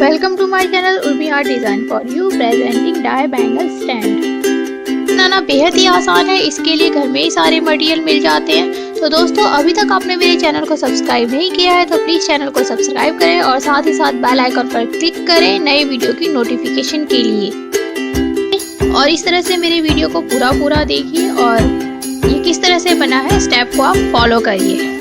Welcome to my channel Urbi Art Design for you presenting die bangle stand। बनाना बेहद ही आसान है, इसके लिए घर में ही सारे मटेरियल मिल जाते हैं। तो दोस्तों, अभी तक आपने मेरे चैनल को सब्सक्राइब नहीं किया है तो प्लीज चैनल को सब्सक्राइब करें और साथ ही साथ बेल आइकन पर क्लिक करें नए वीडियो की नोटिफिकेशन के लिए। और इस तरह से मेरे वीडियो को पूरा देखिए और ये किस तरह से बना है स्टेप को आप फॉलो करिए।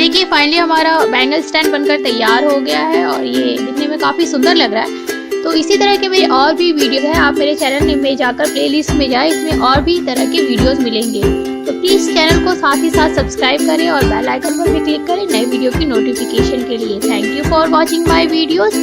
देखिए फाइनली हमारा बैंगल स्टैंड बनकर तैयार हो गया है और ये दिखने में काफी सुंदर लग रहा है। तो इसी तरह के मेरे और भी वीडियो है, आप मेरे चैनल में जाकर प्लेलिस्ट में जाए, इसमें और भी तरह के वीडियोस मिलेंगे। तो प्लीज चैनल को साथ ही साथ सब्सक्राइब करें और बेल आइकन पर भी क्लिक करें नए वीडियो की नोटिफिकेशन के लिए। Thank you for watching my videos.